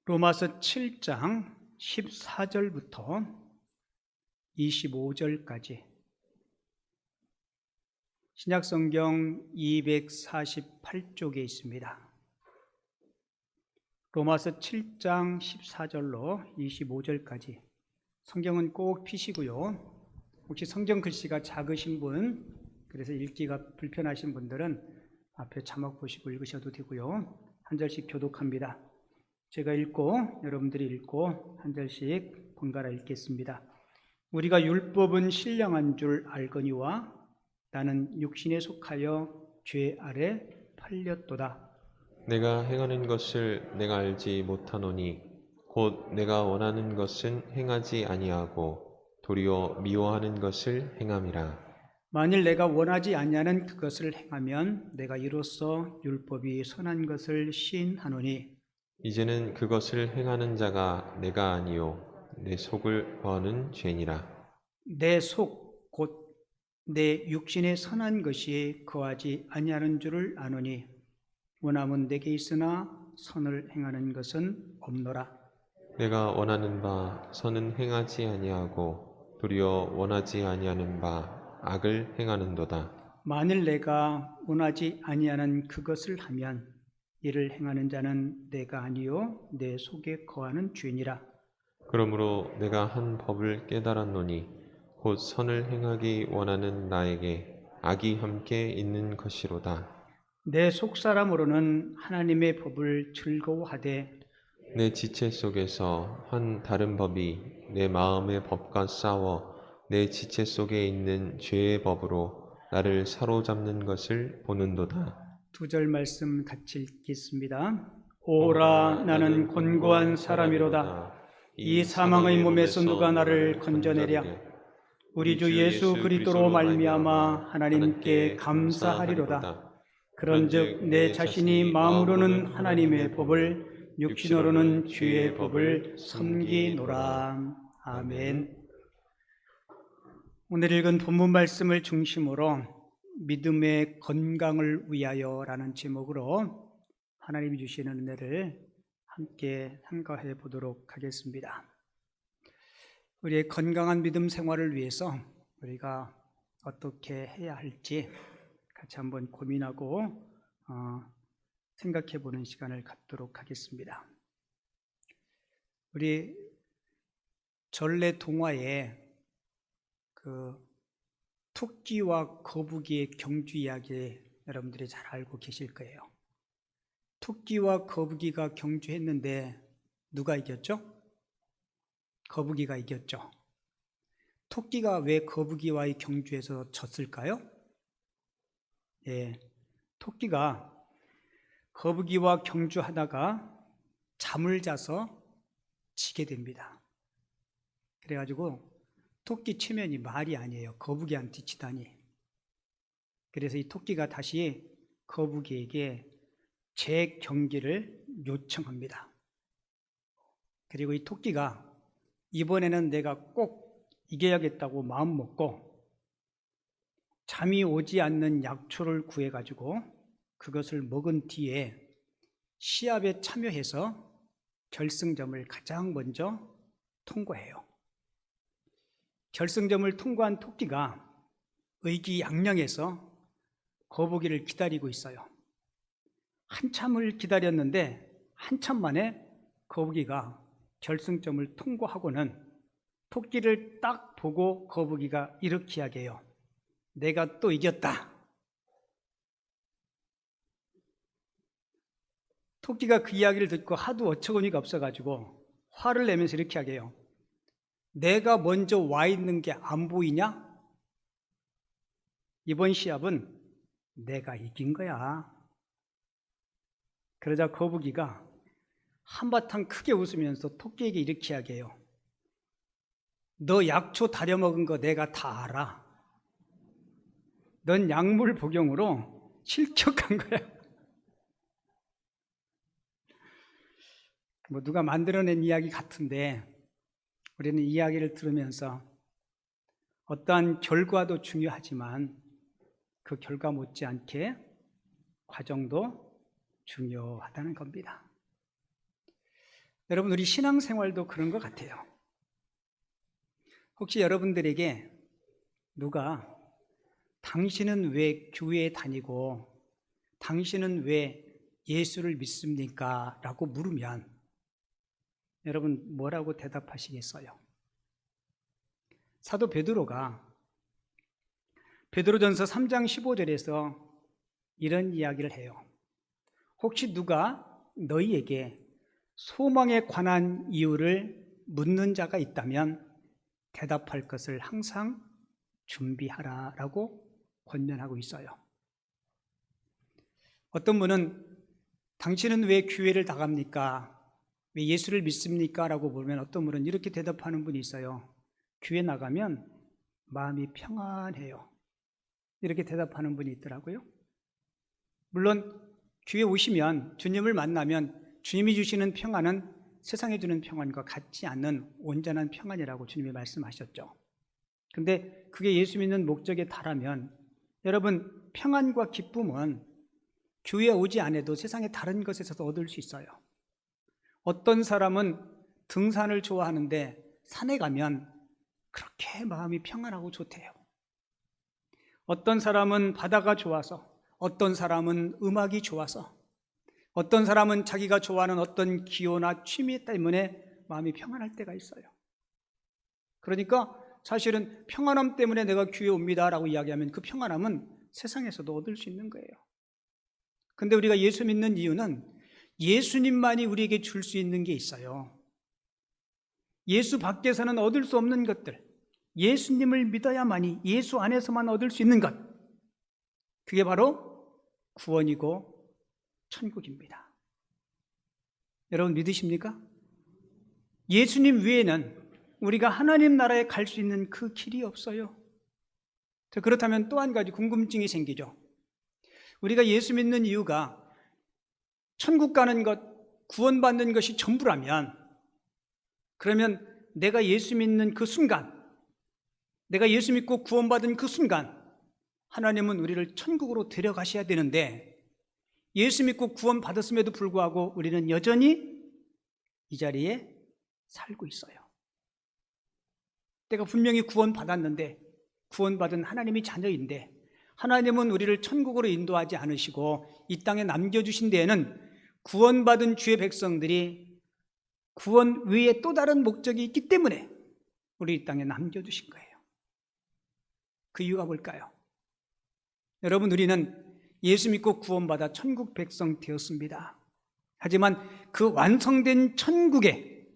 로마서 7장 14절부터 25절까지 신약성경 248쪽에 있습니다. 로마서 7장 14절로 25절까지 성경은 꼭 피시고요. 혹시 성경 글씨가 작으신 분, 그래서 읽기가 불편하신 분들은 앞에 자막 보시고 읽으셔도 되고요. 한 절씩 교독합니다. 제가 읽고 여러분들이 읽고 한 절씩 번갈아 읽겠습니다. 우리가 율법은 신령한 줄 알거니와 나는 육신에 속하여 죄 아래 팔렸도다. 내가 행하는 것을 내가 알지 못하노니 곧 내가 원하는 것은 행하지 아니하고 도리어 미워하는 것을 행함이라. 만일 내가 원하지 아니하는 그것을 행하면 내가 이로써 율법이 선한 것을 시인하노니 이제는 그것을 행하는 자가 내가 아니요 내 속을 거하는 죄니라. 내 속 곧 내 육신에 선한 것이 거하지 아니하는 줄을 아노니 원함은 내게 있으나 선을 행하는 것은 없노라. 내가 원하는 바 선은 행하지 아니하고 도리어 원하지 아니하는 바 악을 행하는도다. 만일 내가 원하지 아니하는 그것을 하면 이를 행하는 자는 내가 아니요 내 속에 거하는 죄니라. 그러므로 내가 한 법을 깨달았노니 곧 선을 행하기 원하는 나에게 악이 함께 있는 것이로다. 내 속사람으로는 하나님의 법을 즐거워하되 내 지체 속에서 한 다른 법이 내 마음의 법과 싸워 내 지체 속에 있는 죄의 법으로 나를 사로잡는 것을 보는도다. 두 절 말씀 같이 읽겠습니다. 오라 나는 곤고한 사람이로다. 이 사망의 몸에서 누가 나를 건져내랴. 우리 주 예수 그리스도로 말미암아 하나님께 감사하리로다. 그런즉 내 자신이 마음으로는 하나님의 법을 육신으로는 주의 법을 섬기노라. 아멘. 오늘 읽은 본문 말씀을 중심으로 믿음의 건강을 위하여라는 제목으로 하나님이 주시는 은혜를 함께 생각해 보도록 하겠습니다. 우리의 건강한 믿음 생활을 위해서 우리가 어떻게 해야 할지 같이 한번 고민하고 생각해 보는 시간을 갖도록 하겠습니다. 우리 전래 동화에 토끼와 거북이의 경주 이야기 여러분들이 잘 알고 계실 거예요. 토끼와 거북이가 경주했는데 누가 이겼죠? 거북이가 이겼죠. 토끼가 왜 거북이와의 경주에서 졌을까요? 토끼가 거북이와 경주하다가 잠을 자서 지게 됩니다. 그래가지고 토끼 체면이 말이 아니에요. 거북이한테 치다니. 그래서 이 토끼가 다시 거북이에게 재경기를 요청합니다. 그리고 이 토끼가 이번에는 내가 꼭 이겨야겠다고 마음먹고 잠이 오지 않는 약초를 구해가지고 그것을 먹은 뒤에 시합에 참여해서 결승점을 가장 먼저 통과해요. 결승점을 통과한 토끼가 의기양양해서 거북이를 기다리고 있어요. 한참을 기다렸는데 한참 만에 거북이가 결승점을 통과하고는 토끼를 딱 보고 거북이가 이렇게 이야기해요. 내가 또 이겼다. 토끼가 그 이야기를 듣고 하도 어처구니가 없어가지고 화를 내면서 이렇게 이야기해요. 내가 먼저 와 있는 게 안 보이냐? 이번 시합은 내가 이긴 거야. 그러자 거북이가 한바탕 크게 웃으면서 토끼에게 이렇게 이야기해요. 너 약초 다려 먹은 거 내가 다 알아. 넌 약물 복용으로 실격한 거야. 뭐 누가 만들어낸 이야기 같은데 우리는 이 이야기를 들으면서 어떠한 결과도 중요하지만 그 결과 못지않게 과정도 중요하다는 겁니다. 여러분, 우리 신앙생활도 그런 것 같아요. 혹시 여러분들에게 누가 당신은 왜 교회에 다니고 당신은 왜 예수를 믿습니까? 라고 물으면 여러분 뭐라고 대답하시겠어요? 사도 베드로가 베드로전서 3장 15절에서 이런 이야기를 해요. 혹시 누가 너희에게 소망에 관한 이유를 묻는 자가 있다면 대답할 것을 항상 준비하라 라고 권면하고 있어요. 어떤 분은 당신은 왜 교회를 나갑니까? 왜 예수를 믿습니까? 라고 물으면 어떤 분은 이렇게 대답하는 분이 있어요. 교회 나가면 마음이 평안해요. 이렇게 대답하는 분이 있더라고요. 물론 교회 오시면 주님을 만나면 주님이 주시는 평안은 세상에 주는 평안과 같지 않는 온전한 평안이라고 주님이 말씀하셨죠. 근데 그게 예수 믿는 목적에 달하면 여러분, 평안과 기쁨은 교회에 오지 않아도 세상의 다른 것에서도 얻을 수 있어요. 어떤 사람은 등산을 좋아하는데 산에 가면 그렇게 마음이 평안하고 좋대요. 어떤 사람은 바다가 좋아서, 어떤 사람은 음악이 좋아서, 어떤 사람은 자기가 좋아하는 어떤 기호나 취미 때문에 마음이 평안할 때가 있어요. 그러니까 사실은 평안함 때문에 내가 교회에 옵니다 라고 이야기하면 그 평안함은 세상에서도 얻을 수 있는 거예요. 근데 우리가 예수 믿는 이유는 예수님만이 우리에게 줄 수 있는 게 있어요. 예수 밖에서는 얻을 수 없는 것들, 예수님을 믿어야만이, 예수 안에서만 얻을 수 있는 것, 그게 바로 구원이고 천국입니다. 여러분 믿으십니까? 예수님 외에는 우리가 하나님 나라에 갈 수 있는 그 길이 없어요. 그렇다면 또 한 가지 궁금증이 생기죠. 우리가 예수 믿는 이유가 천국 가는 것, 구원받는 것이 전부라면, 그러면 내가 예수 믿는 그 순간, 내가 예수 믿고 구원받은 그 순간 하나님은 우리를 천국으로 데려가셔야 되는데, 예수 믿고 구원받았음에도 불구하고 우리는 여전히 이 자리에 살고 있어요. 내가 분명히 구원받았는데, 구원받은 하나님이 자녀인데 하나님은 우리를 천국으로 인도하지 않으시고 이 땅에 남겨주신 데에는 구원받은 주의 백성들이 구원 외에 또 다른 목적이 있기 때문에 우리 이 땅에 남겨주신 거예요. 그 이유가 뭘까요? 여러분, 우리는 예수 믿고 구원받아 천국 백성 되었습니다. 하지만 그 완성된 천국에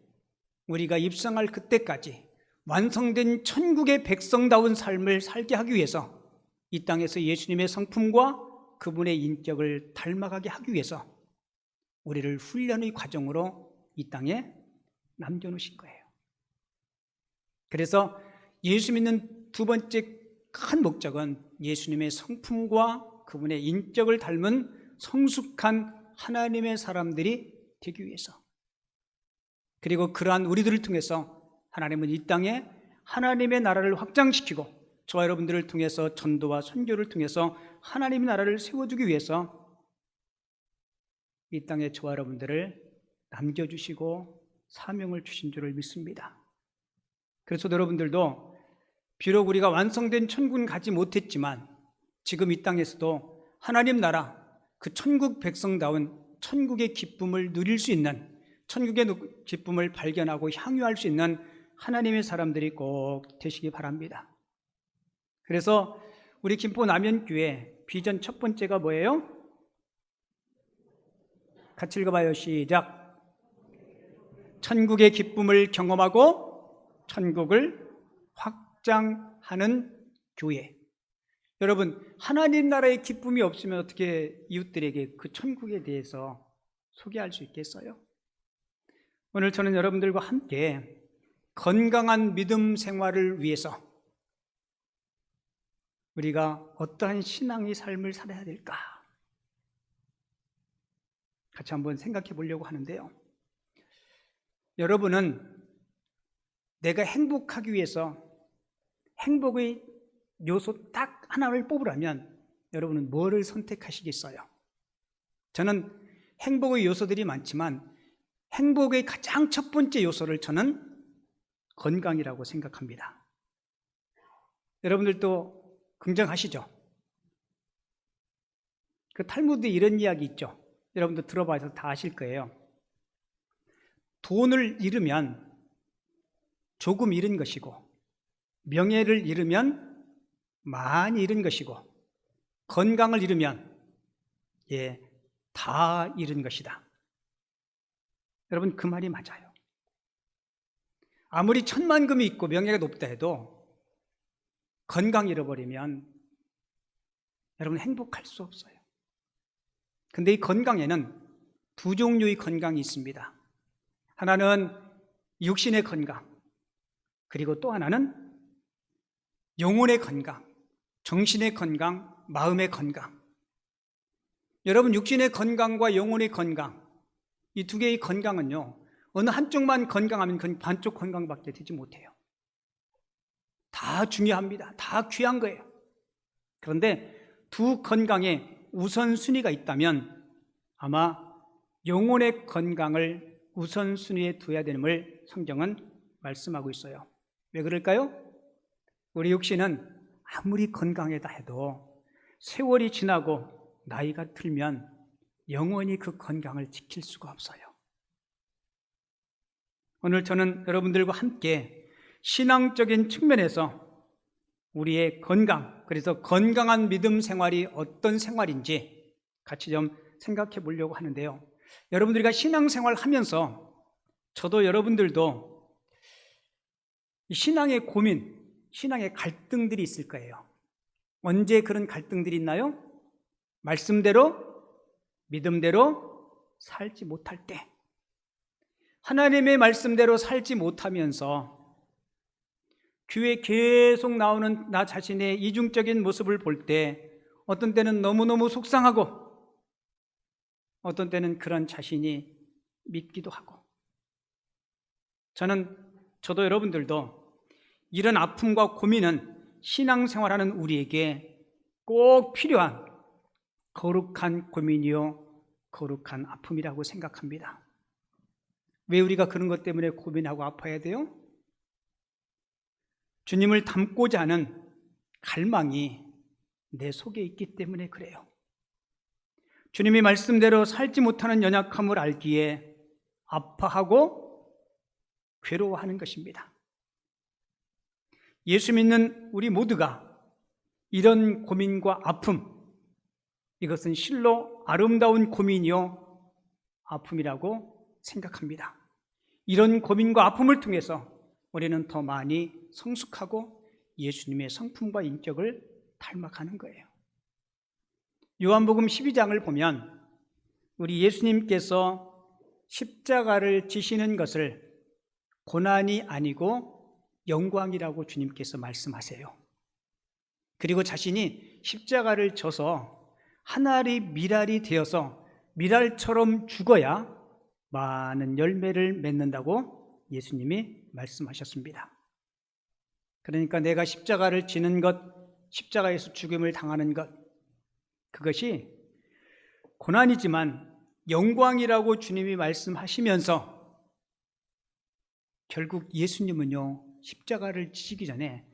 우리가 입성할 그때까지 완성된 천국의 백성다운 삶을 살게 하기 위해서 이 땅에서 예수님의 성품과 그분의 인격을 닮아가게 하기 위해서 우리를 훈련의 과정으로 이 땅에 남겨놓으신 거예요. 그래서 예수 믿는 두 번째 큰 목적은 예수님의 성품과 그분의 인격을 닮은 성숙한 하나님의 사람들이 되기 위해서, 그리고 그러한 우리들을 통해서 하나님은 이 땅에 하나님의 나라를 확장시키고 저와 여러분들을 통해서 전도와 선교를 통해서 하나님의 나라를 세워주기 위해서 이 땅에 저와 여러분들을 남겨주시고 사명을 주신 줄을 믿습니다. 그래서 여러분들도 비록 우리가 완성된 천국은 가지 못했지만 지금 이 땅에서도 하나님 나라, 그 천국 백성다운 천국의 기쁨을 누릴 수 있는, 천국의 기쁨을 발견하고 향유할 수 있는 하나님의 사람들이 꼭 되시기 바랍니다. 그래서 우리 김포 남현교회 비전 첫 번째가 뭐예요? 같이 읽어봐요. 시작. 천국의 기쁨을 경험하고 천국을 확장하는 교회. 여러분, 하나님 나라의 기쁨이 없으면 어떻게 이웃들에게 그 천국에 대해서 소개할 수 있겠어요? 오늘 저는 여러분들과 함께 건강한 믿음 생활을 위해서 우리가 어떠한 신앙의 삶을 살아야 될까? 같이 한번 생각해 보려고 하는데요. 여러분은 내가 행복하기 위해서 행복의 요소 딱 하나를 뽑으라면 여러분은 뭐를 선택하시겠어요? 저는 행복의 요소들이 많지만 행복의 가장 첫 번째 요소를 저는 건강이라고 생각합니다. 여러분들도 긍정하시죠? 그 탈무드에 이런 이야기 있죠. 여러분도 들어봐서 다 아실 거예요. 돈을 잃으면 조금 잃은 것이고, 명예를 잃으면 많이 잃은 것이고, 건강을 잃으면 다 잃은 것이다. 여러분, 그 말이 맞아요. 아무리 천만금이 있고 명예가 높다 해도 건강 잃어버리면 여러분 행복할 수 없어요. 근데 이 건강에는 두 종류의 건강이 있습니다. 하나는 육신의 건강, 그리고 또 하나는 영혼의 건강, 정신의 건강, 마음의 건강. 여러분, 육신의 건강과 영혼의 건강, 이 두 개의 건강은요, 어느 한쪽만 건강하면 그건 반쪽 건강밖에 되지 못해요. 다 중요합니다. 다 귀한 거예요. 그런데 두 건강에 우선순위가 있다면 아마 영혼의 건강을 우선순위에 둬야 됨을 성경은 말씀하고 있어요. 왜 그럴까요? 우리 육신은 아무리 건강하다 해도 세월이 지나고 나이가 들면 영원히 그 건강을 지킬 수가 없어요. 오늘 저는 여러분들과 함께 신앙적인 측면에서 우리의 건강, 그래서 건강한 믿음 생활이 어떤 생활인지 같이 좀 생각해 보려고 하는데요. 여러분들과 신앙생활 하면서 저도 여러분들도 신앙의 고민, 신앙의 갈등들이 있을 거예요. 언제 그런 갈등들이 있나요? 말씀대로, 믿음대로 살지 못할 때, 하나님의 말씀대로 살지 못하면서 교회에 계속 나오는 나 자신의 이중적인 모습을 볼 때 어떤 때는 너무너무 속상하고 어떤 때는 그런 자신이 믿기도 하고, 저도 여러분들도 이런 아픔과 고민은 신앙생활하는 우리에게 꼭 필요한 거룩한 고민이요 거룩한 아픔이라고 생각합니다. 왜 우리가 그런 것 때문에 고민하고 아파야 돼요? 주님을 닮고자 하는 갈망이 내 속에 있기 때문에 그래요. 주님이 말씀대로 살지 못하는 연약함을 알기에 아파하고 괴로워하는 것입니다. 예수 믿는 우리 모두가 이런 고민과 아픔, 이것은 실로 아름다운 고민이요 아픔이라고 생각합니다. 이런 고민과 아픔을 통해서 우리는 더 많이 성숙하고 예수님의 성품과 인격을 닮아가는 거예요. 요한복음 12장을 보면 우리 예수님께서 십자가를 지시는 것을 고난이 아니고 영광이라고 주님께서 말씀하세요. 그리고 자신이 십자가를 져서 하늘이 미랄이 되어서 미랄처럼 죽어야 많은 열매를 맺는다고 예수님이 말씀하셨습니다. 그러니까 내가 십자가를 지는 것, 십자가에서 죽음을 당하는 것, 그것이 고난이지만 영광이라고 주님이 말씀하시면서 결국 예수님은요, 십자가를 지시기 전에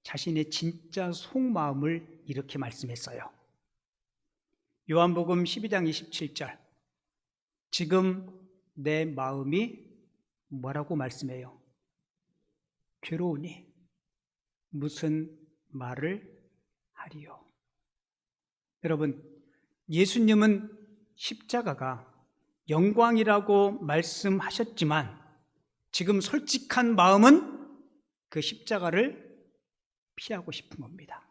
자신의 진짜 속마음을 이렇게 말씀했어요. 요한복음 12장 27절, 지금 내 마음이 뭐라고 말씀해요? 괴로우니 무슨 말을 하리요? 여러분, 예수님은 십자가가 영광이라고 말씀하셨지만 지금 솔직한 마음은 그 십자가를 피하고 싶은 겁니다.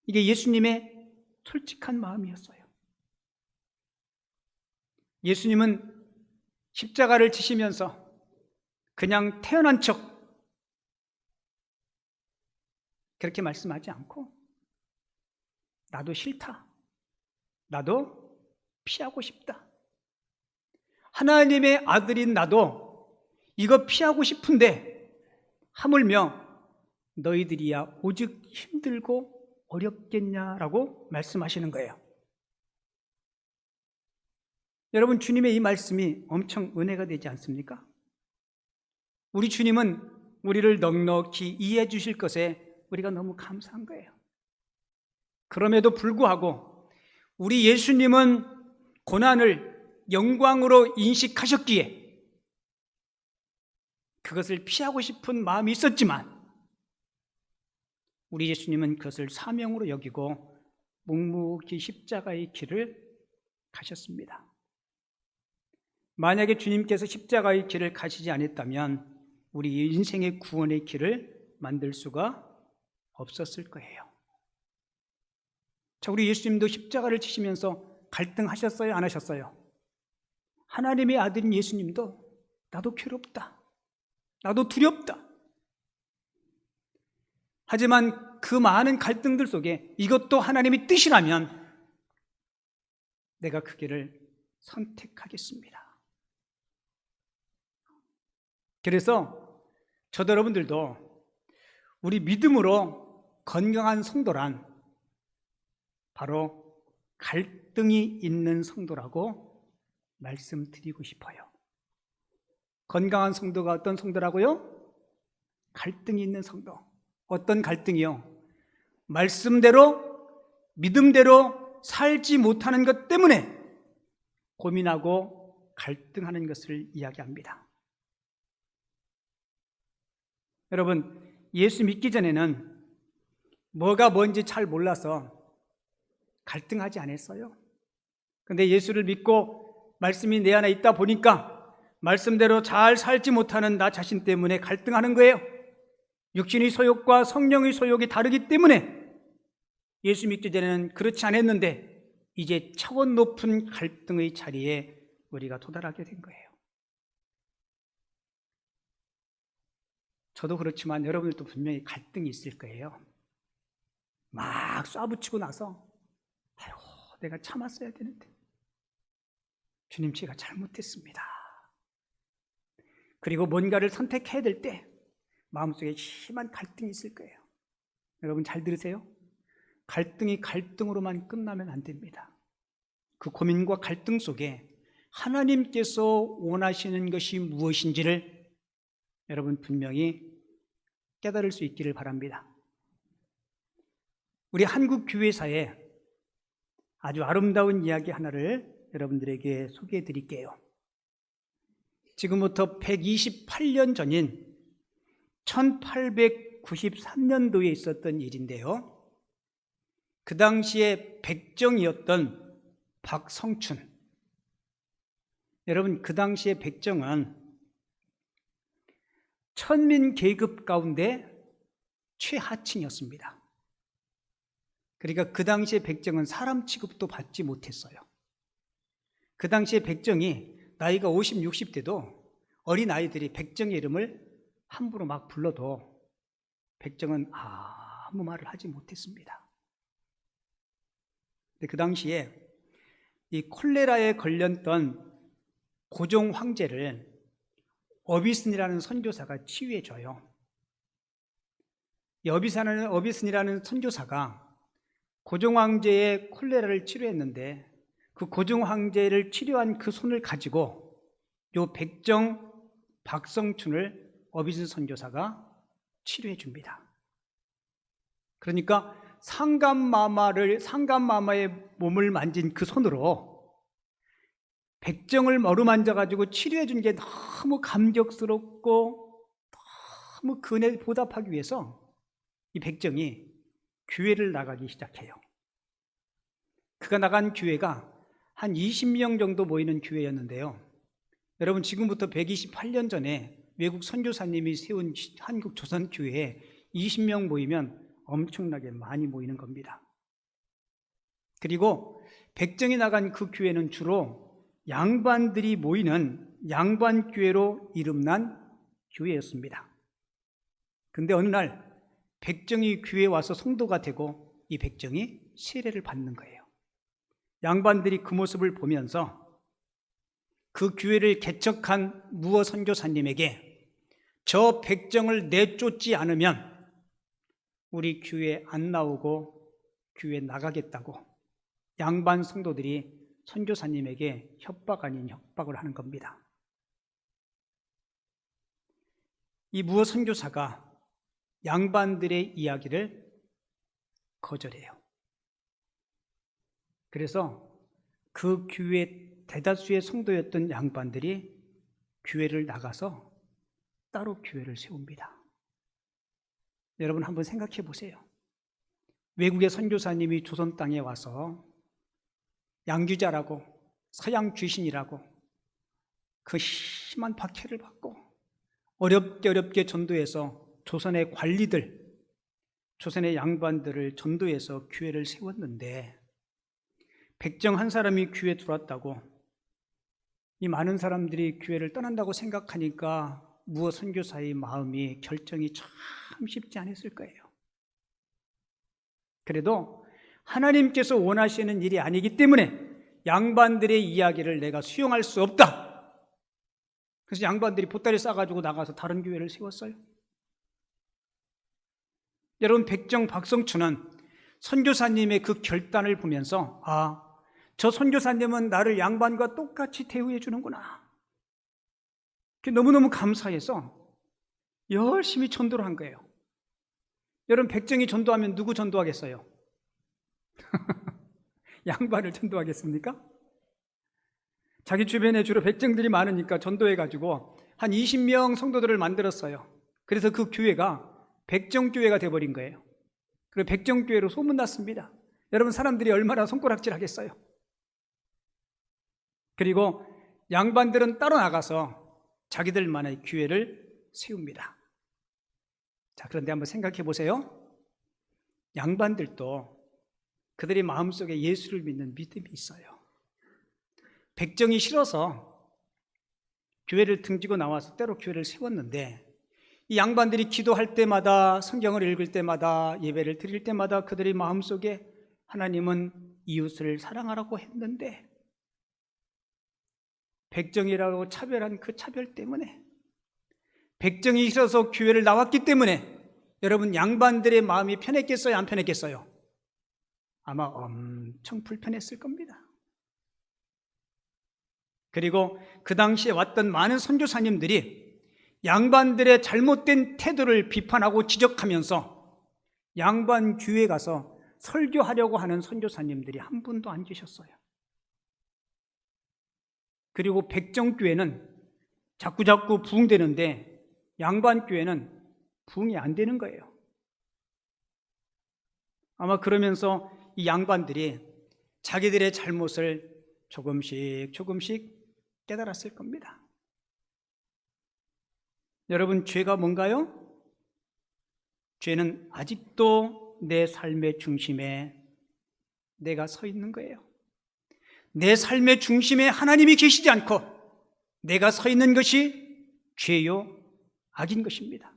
이게 예수님의 솔직한 마음이었어요. 예수님은 십자가를 지시면서 그냥 태어난 척 그렇게 말씀하지 않고 나도 싫다, 나도 피하고 싶다, 하나님의 아들인 나도 이거 피하고 싶은데 하물며 너희들이야 오직 힘들고 어렵겠냐라고 말씀하시는 거예요. 여러분, 주님의 이 말씀이 엄청 은혜가 되지 않습니까? 우리 주님은 우리를 넉넉히 이해해 주실 것에 우리가 너무 감사한 거예요. 그럼에도 불구하고 우리 예수님은 고난을 영광으로 인식하셨기에 그것을 피하고 싶은 마음이 있었지만 우리 예수님은 그것을 사명으로 여기고 묵묵히 십자가의 길을 가셨습니다. 만약에 주님께서 십자가의 길을 가시지 않았다면 우리 인생의 구원의 길을 만들 수가 없었을 거예요. 자, 우리 예수님도 십자가를 지시면서 갈등하셨어요? 안 하셨어요? 하나님의 아들인 예수님도 나도 괴롭다, 나도 두렵다. 하지만 그 많은 갈등들 속에 이것도 하나님의 뜻이라면 내가 그 길을 선택하겠습니다. 그래서 저도 여러분들도 우리 믿음으로 건강한 성도란 바로 갈등이 있는 성도라고 말씀드리고 싶어요. 건강한 성도가 어떤 성도라고요? 갈등이 있는 성도. 어떤 갈등이요? 말씀대로, 믿음대로 살지 못하는 것 때문에 고민하고 갈등하는 것을 이야기합니다. 여러분, 예수 믿기 전에는 뭐가 뭔지 잘 몰라서 갈등하지 않았어요. 그런데 예수를 믿고 말씀이 내 안에 있다 보니까 말씀대로 잘 살지 못하는 나 자신 때문에 갈등하는 거예요. 육신의 소욕과 성령의 소욕이 다르기 때문에 예수 믿기 전에는 그렇지 않았는데 이제 차원 높은 갈등의 자리에 우리가 도달하게 된 거예요. 저도 그렇지만 여러분들도 분명히 갈등이 있을 거예요. 막 쏴붙이고 나서 아이고, 내가 참았어야 되는데 주님, 제가 잘못했습니다. 그리고 뭔가를 선택해야 될 때 마음속에 심한 갈등이 있을 거예요. 여러분 잘 들으세요. 갈등이 갈등으로만 끝나면 안 됩니다. 그 고민과 갈등 속에 하나님께서 원하시는 것이 무엇인지를 여러분 분명히 깨달을 수 있기를 바랍니다. 우리 한국 교회사에 아주 아름다운 이야기 하나를 여러분들에게 소개해 드릴게요. 지금부터 128년 전인 1893년도에 있었던 일인데요. 그 당시에 백정이었던 박성춘. 여러분, 그 당시에 백정은 천민 계급 가운데 최하층이었습니다. 그러니까 그 당시에 백정은 사람 취급도 받지 못했어요. 그 당시에 백정이 나이가 50, 60대도 어린 아이들이 백정의 이름을 함부로 막 불러도 백정은 아무 말을 하지 못했습니다. 근데 그 당시에 이 콜레라에 걸렸던 고종 황제를 어비슨이라는 선교사가 치유해줘요. 이 어비슨이라는 선교사가 고종 황제의 콜레라를 치료했는데 그 고종 황제를 치료한 그 손을 가지고 요 백정 박성춘을 어비슨 선교사가 치료해 줍니다. 그러니까 상감마마의 몸을 만진 그 손으로 백정을 어루만져 가지고 치료해 준 게 너무 감격스럽고 너무 그 은혜에 보답하기 위해서 이 백정이 교회를 나가기 시작해요. 그가 나간 교회가 한 20명 정도 모이는 교회였는데요. 여러분, 지금부터 128년 전에 외국 선교사님이 세운 한국 조선교회에 20명 모이면 엄청나게 많이 모이는 겁니다. 그리고 백정이 나간 그 교회는 주로 양반들이 모이는 양반교회로 이름난 교회였습니다. 근데 어느 날 백정이 교회에 와서 성도가 되고 이 백정이 세례를 받는 거예요. 양반들이 그 모습을 보면서 그 교회를 개척한 무어 선교사님에게 저 백정을 내쫓지 않으면 우리 교회 안 나오고 교회 나가겠다고 양반 성도들이 선교사님에게 협박 아닌 협박을 하는 겁니다. 이 무어 선교사가 양반들의 이야기를 거절해요. 그래서 그 교회 대다수의 성도였던 양반들이 교회를 나가서 따로 교회를 세웁니다. 여러분 한번 생각해 보세요. 외국의 선교사님이 조선 땅에 와서 양규자라고 서양 귀신이라고 그 심한 박해를 받고 어렵게 전도해서 조선의 관리들, 조선의 양반들을 전도해서 교회를 세웠는데 백정 한 사람이 교회에 들어왔다고 이 많은 사람들이 교회를 떠난다고 생각하니까 무어 선교사의 마음이 결정이 참 쉽지 않았을 거예요. 그래도 하나님께서 원하시는 일이 아니기 때문에 양반들의 이야기를 내가 수용할 수 없다. 그래서 양반들이 보따리 싸가지고 나가서 다른 교회를 세웠어요. 여러분 백정 박성춘은 선교사님의 그 결단을 보면서 저 선교사님은 나를 양반과 똑같이 대우해 주는구나. 너무너무 감사해서 열심히 전도를 한 거예요. 여러분 백정이 전도하면 누구 전도하겠어요? 양반을 전도하겠습니까? 자기 주변에 주로 백정들이 많으니까 전도해가지고 한 20명 성도들을 만들었어요. 그래서 그 교회가 백정교회가 돼버린 거예요. 그리고 백정교회로 소문났습니다. 여러분 사람들이 얼마나 손가락질 하겠어요? 그리고 양반들은 따로 나가서 자기들만의 교회를 세웁니다. 자, 그런데 한번 생각해 보세요. 양반들도 그들의 마음속에 예수를 믿는 믿음이 있어요. 백정이 싫어서 교회를 등지고 나와서 때로 교회를 세웠는데 이 양반들이 기도할 때마다 성경을 읽을 때마다 예배를 드릴 때마다 그들의 마음속에 하나님은 이웃을 사랑하라고 했는데 백정이라고 차별한 그 차별 때문에 백정이 있어서 교회를 나왔기 때문에 여러분 양반들의 마음이 편했겠어요? 안 편했겠어요? 아마 엄청 불편했을 겁니다. 그리고 그 당시에 왔던 많은 선교사님들이 양반들의 잘못된 태도를 비판하고 지적하면서 양반 교회에 가서 설교하려고 하는 선교사님들이 한 분도 안 계셨어요. 그리고 백정교회는 자꾸자꾸 부흥되는데 양반교회는 부흥이 안 되는 거예요. 아마 그러면서 이 양반들이 자기들의 잘못을 조금씩 깨달았을 겁니다. 여러분, 죄가 뭔가요? 죄는 아직도 내 삶의 중심에 내가 서 있는 거예요. 내 삶의 중심에 하나님이 계시지 않고 내가 서 있는 것이 죄요, 악인 것입니다.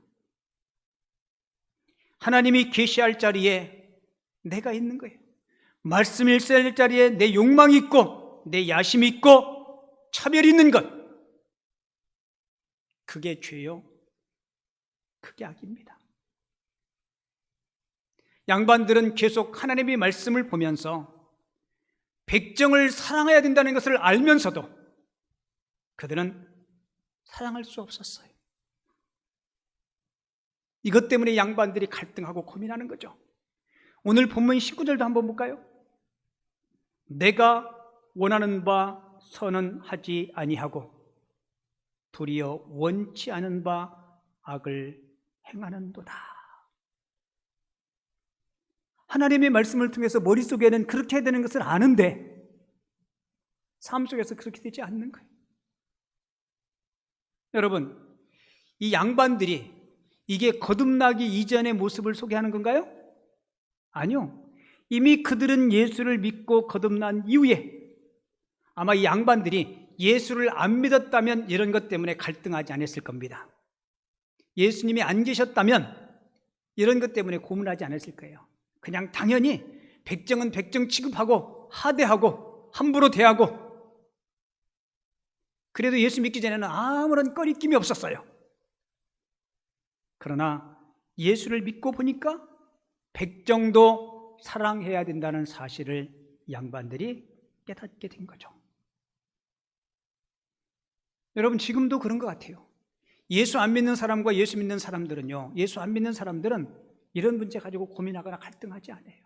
하나님이 계시할 자리에 내가 있는 거예요. 말씀 일세할 자리에 내 욕망이 있고 내 야심이 있고 차별이 있는 것, 그게 죄요, 그게 악입니다. 양반들은 계속 하나님의 말씀을 보면서 백정을 사랑해야 된다는 것을 알면서도 그들은 사랑할 수 없었어요. 이것 때문에 양반들이 갈등하고 고민하는 거죠. 오늘 본문 19절도 한번 볼까요? 내가 원하는 바 선은 하지 아니하고 도리어 원치 않은 바 악을 행하는도다. 하나님의 말씀을 통해서 머릿속에는 그렇게 해야 되는 것을 아는데 삶 속에서 그렇게 되지 않는 거예요. 여러분, 이 양반들이 이게 거듭나기 이전의 모습을 소개하는 건가요? 아니요. 이미 그들은 예수를 믿고 거듭난 이후에 아마 이 양반들이 예수를 안 믿었다면 이런 것 때문에 갈등하지 않았을 겁니다. 예수님이 안 계셨다면 이런 것 때문에 고민하지 않았을 거예요. 그냥 당연히 백정은 백정 취급하고 하대하고 함부로 대하고, 그래도 예수 믿기 전에는 아무런 꺼리낌이 없었어요. 그러나 예수를 믿고 보니까 백정도 사랑해야 된다는 사실을 양반들이 깨닫게 된 거죠. 여러분, 지금도 그런 것 같아요. 예수 안 믿는 사람과 예수 믿는 사람들은요, 예수 안 믿는 사람들은 이런 문제 가지고 고민하거나 갈등하지 않아요.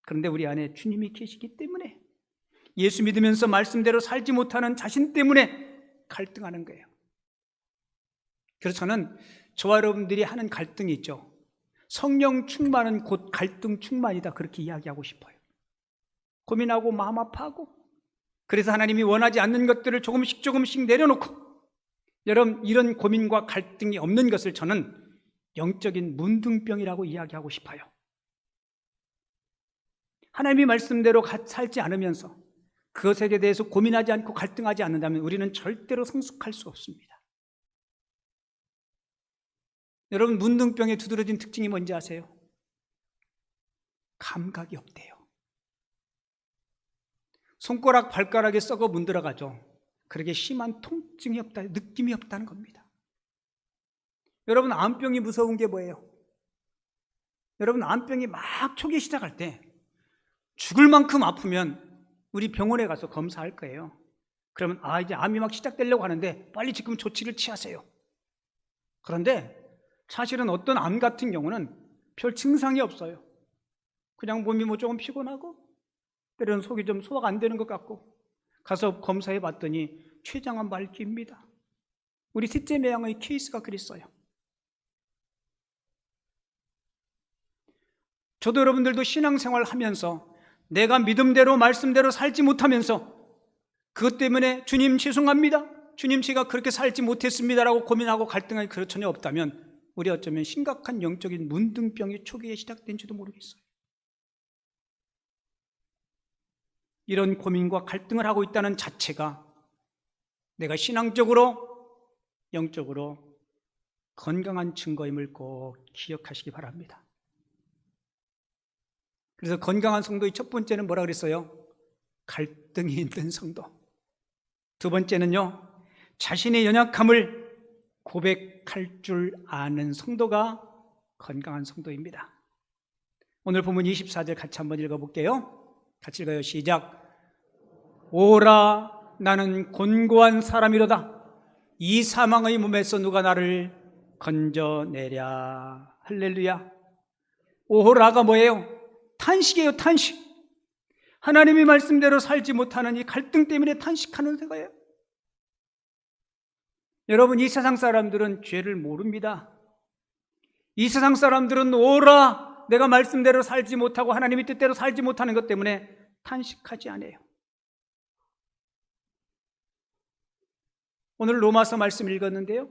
그런데 우리 안에 주님이 계시기 때문에, 예수 믿으면서 말씀대로 살지 못하는 자신 때문에 갈등하는 거예요. 그래서 저는 저와 여러분들이 하는 갈등이 있죠. 성령 충만은 곧 갈등 충만이다, 그렇게 이야기하고 싶어요. 고민하고 마음 아파하고, 그래서 하나님이 원하지 않는 것들을 조금씩 내려놓고, 여러분, 이런 고민과 갈등이 없는 것을 저는 영적인 문둥병이라고 이야기하고 싶어요. 하나님의 말씀대로 살지 않으면서 그것에 대해서 고민하지 않고 갈등하지 않는다면 우리는 절대로 성숙할 수 없습니다. 여러분, 문둥병의 두드러진 특징이 뭔지 아세요? 감각이 없대요. 손가락, 발가락에 썩어 문드러가죠. 그렇게 심한 통증이 없다, 느낌이 없다는 겁니다. 여러분, 암병이 무서운 게 뭐예요? 여러분, 암병이 막 초기 시작할 때 죽을 만큼 아프면 우리 병원에 가서 검사할 거예요. 그러면 이제 암이 막 시작되려고 하는데 빨리 지금 조치를 취하세요. 그런데 사실은 어떤 암 같은 경우는 별 증상이 없어요. 그냥 몸이 조금 피곤하고 때로는 속이 좀 소화가 안 되는 것 같고, 가서 검사해 봤더니 췌장암 말기입니다. 우리 셋째 매양의 케이스가 그랬어요. 저도 여러분들도 신앙생활 하면서 내가 믿음대로 말씀대로 살지 못하면서 그것 때문에 주님 죄송합니다, 주님 제가 그렇게 살지 못했습니다라고 고민하고 갈등할 그런 전혀 없다면 우리 어쩌면 심각한 영적인 문둥병이 초기에 시작된지도 모르겠어요. 이런 고민과 갈등을 하고 있다는 자체가 내가 신앙적으로, 영적으로 건강한 증거임을 꼭 기억하시기 바랍니다. 그래서 건강한 성도의 첫 번째는 뭐라 그랬어요? 갈등이 있는 성도. 두 번째는요, 자신의 연약함을 고백할 줄 아는 성도가 건강한 성도입니다. 오늘 본문 24절 같이 한번 읽어볼게요. 같이 읽어요. 시작. 오라, 나는 곤고한 사람이로다. 이 사망의 몸에서 누가 나를 건져내랴. 할렐루야. 오라가 뭐예요? 탄식이에요, 탄식. 하나님의 말씀대로 살지 못하는 이 갈등 때문에 탄식하는 거예요. 여러분, 이 세상 사람들은 죄를 모릅니다. 이 세상 사람들은 오라, 내가 말씀대로 살지 못하고 하나님의 뜻대로 살지 못하는 것 때문에 탄식하지 않아요. 오늘 로마서 말씀 읽었는데요,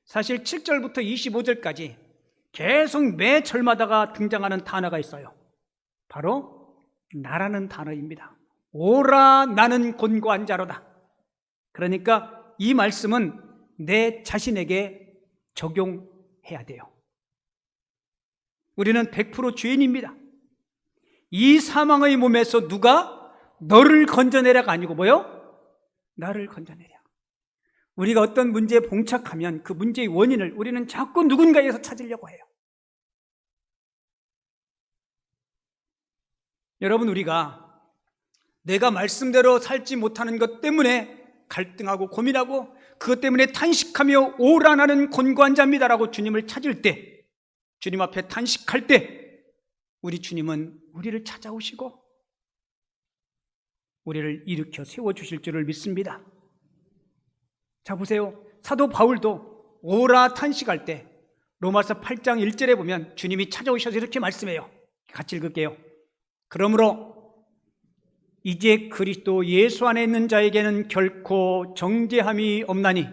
사실 7절부터 25절까지 계속 매 절마다가 등장하는 단어가 있어요. 바로 나라는 단어입니다. 오라, 나는 곤고한 자로다. 그러니까 이 말씀은 내 자신에게 적용해야 돼요. 우리는 100% 죄인입니다. 이 사망의 몸에서 누가 너를 건져내라가 아니고 뭐요? 나를 건져내라. 우리가 어떤 문제에 봉착하면 그 문제의 원인을 우리는 자꾸 누군가에서 찾으려고 해요. 여러분, 우리가 내가 말씀대로 살지 못하는 것 때문에 갈등하고 고민하고 그것 때문에 탄식하며 오라, 나는 곤고한 자입니다라고 주님을 찾을 때, 주님 앞에 탄식할 때 우리 주님은 우리를 찾아오시고 우리를 일으켜 세워주실 줄을 믿습니다. 자, 보세요. 사도 바울도 오라 탄식할 때 로마서 8장 1절에 보면 주님이 찾아오셔서 이렇게 말씀해요. 같이 읽을게요. 그러므로 이제 그리스도 예수 안에 있는 자에게는 결코 정죄함이 없나니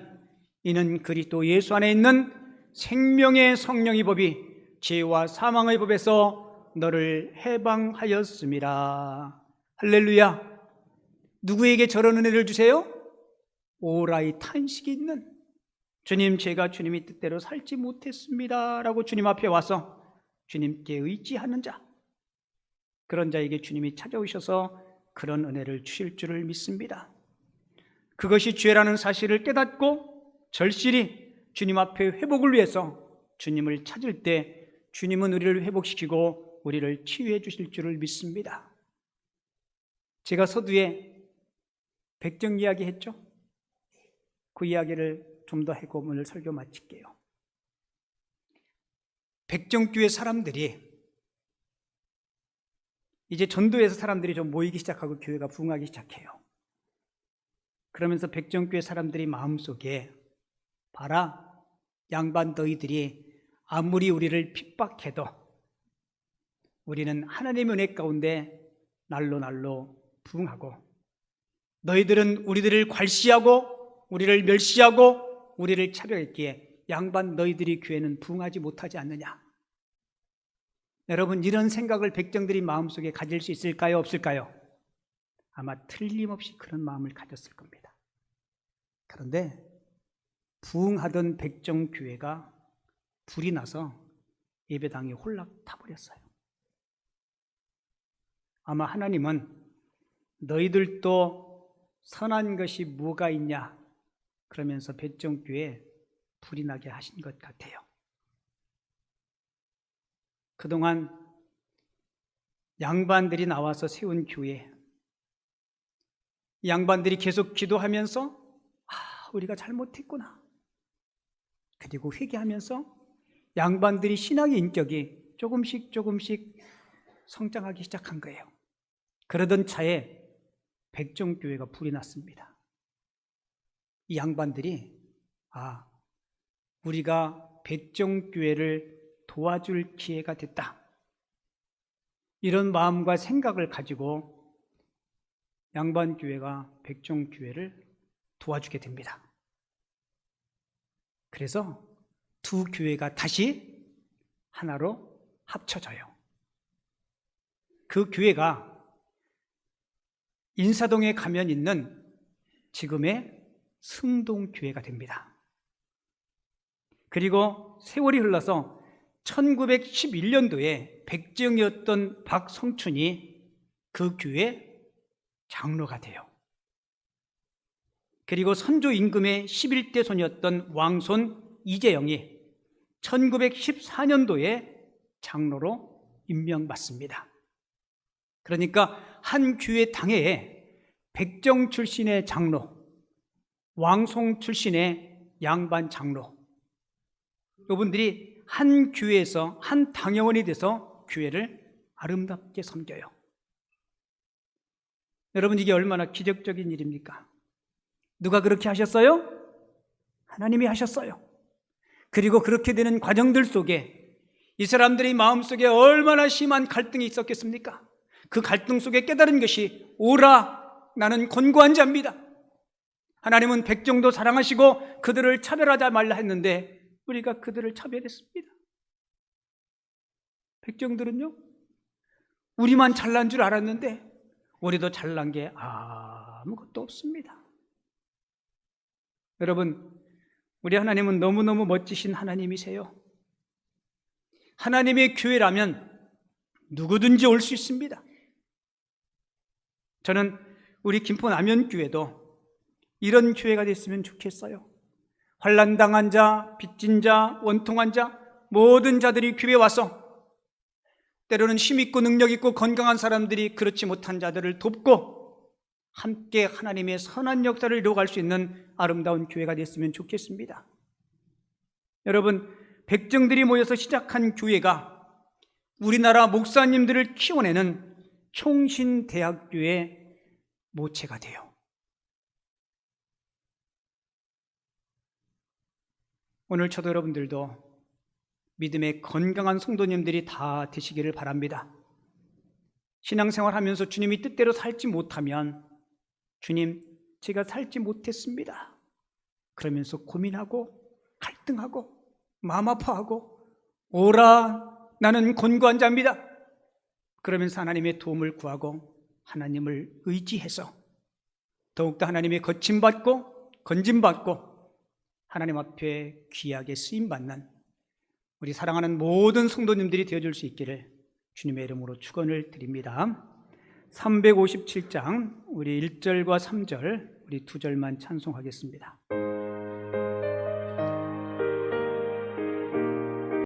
이는 그리스도 예수 안에 있는 생명의 성령의 법이 죄와 사망의 법에서 너를 해방하였습니다. 할렐루야. 누구에게 저런 은혜를 주세요? 오라의 탄식이 있는, 주님, 제가 주님의 뜻대로 살지 못했습니다 라고 주님 앞에 와서 주님께 의지하는 자, 그런 자에게 주님이 찾아오셔서 그런 은혜를 주실 줄을 믿습니다. 그것이 죄라는 사실을 깨닫고 절실히 주님 앞에 회복을 위해서 주님을 찾을 때 주님은 우리를 회복시키고 우리를 치유해 주실 줄을 믿습니다. 제가 서두에 백정 이야기 했죠? 그 이야기를 좀 더 하고 오늘 설교 마칠게요. 백정교회 사람들이 이제 전도에서 사람들이 좀 모이기 시작하고 교회가 부흥하기 시작해요. 그러면서 백정교회 사람들이 마음속에 봐라, 양반 너희들이 아무리 우리를 핍박해도 우리는 하나님의 은혜 가운데 날로 날로 부흥하고, 너희들은 우리들을 괄시하고 우리를 멸시하고 우리를 차별했기에 양반 너희들이 교회는 부흥하지 못하지 않느냐. 여러분, 이런 생각을 백정들이 마음속에 가질 수 있을까요, 없을까요? 아마 틀림없이 그런 마음을 가졌을 겁니다. 그런데 부흥하던 백정교회가 불이 나서 예배당이 홀락 타버렸어요. 아마 하나님은 너희들도 선한 것이 뭐가 있냐 그러면서 백정교회에 불이 나게 하신 것 같아요. 그동안 양반들이 나와서 세운 교회, 양반들이 계속 기도하면서 우리가 잘못했구나, 그리고 회개하면서 양반들이 신앙의 인격이 조금씩 성장하기 시작한 거예요. 그러던 차에 백정교회가 불이 났습니다. 이 양반들이 우리가 백정교회를 도와줄 기회가 됐다, 이런 마음과 생각을 가지고 양반교회가 백정교회를 도와주게 됩니다. 그래서 두 교회가 다시 하나로 합쳐져요. 그 교회가 인사동에 가면 있는 지금의 승동교회가 됩니다. 그리고 세월이 흘러서 1911년도에 백정이었던 박성춘이 그 교회 장로가 돼요. 그리고 선조 임금의 11대 손이었던 왕손 이재영이 1914년도에 장로로 임명받습니다. 그러니까 한 교회 당회에 백정 출신의 장로, 왕송 출신의 양반 장로, 이분들이 한 교회에서 한 당회원이 돼서 교회를 아름답게 섬겨요. 여러분, 이게 얼마나 기적적인 일입니까? 누가 그렇게 하셨어요? 하나님이 하셨어요. 그리고 그렇게 되는 과정들 속에 이 사람들이 마음속에 얼마나 심한 갈등이 있었겠습니까? 그 갈등 속에 깨달은 것이 오라, 나는 권고한 자입니다. 하나님은 백정도 사랑하시고 그들을 차별하지 말라 했는데 우리가 그들을 차별했습니다. 백정들은요, 우리만 잘난 줄 알았는데 우리도 잘난 게 아무것도 없습니다. 여러분, 우리 하나님은 너무너무 멋지신 하나님이세요. 하나님의 교회라면 누구든지 올 수 있습니다. 저는 우리 김포 남현교회도 이런 교회가 됐으면 좋겠어요. 환난당한 자, 빚진 자, 원통한 자, 모든 자들이 교회에 와서 때로는 힘있고 능력있고 건강한 사람들이 그렇지 못한 자들을 돕고 함께 하나님의 선한 역사를 이루어갈 수 있는 아름다운 교회가 됐으면 좋겠습니다. 여러분, 백정들이 모여서 시작한 교회가 우리나라 목사님들을 키워내는 총신대학교의 모체가 돼요. 오늘 저도 여러분들도 믿음의 건강한 성도님들이 다 되시기를 바랍니다. 신앙생활하면서 주님이 뜻대로 살지 못하면 주님, 제가 살지 못했습니다, 그러면서 고민하고 갈등하고 마음 아파하고 오라, 나는 권고한 자입니다, 그러면서 하나님의 도움을 구하고 하나님을 의지해서 더욱더 하나님의 거침받고 건짐받고 하나님 앞에 귀하게 쓰임받는 우리 사랑하는 모든 성도님들이 되어줄 수 있기를 주님의 이름으로 축원을 드립니다. 357장 우리 1절과 3절 우리 2절만 찬송하겠습니다.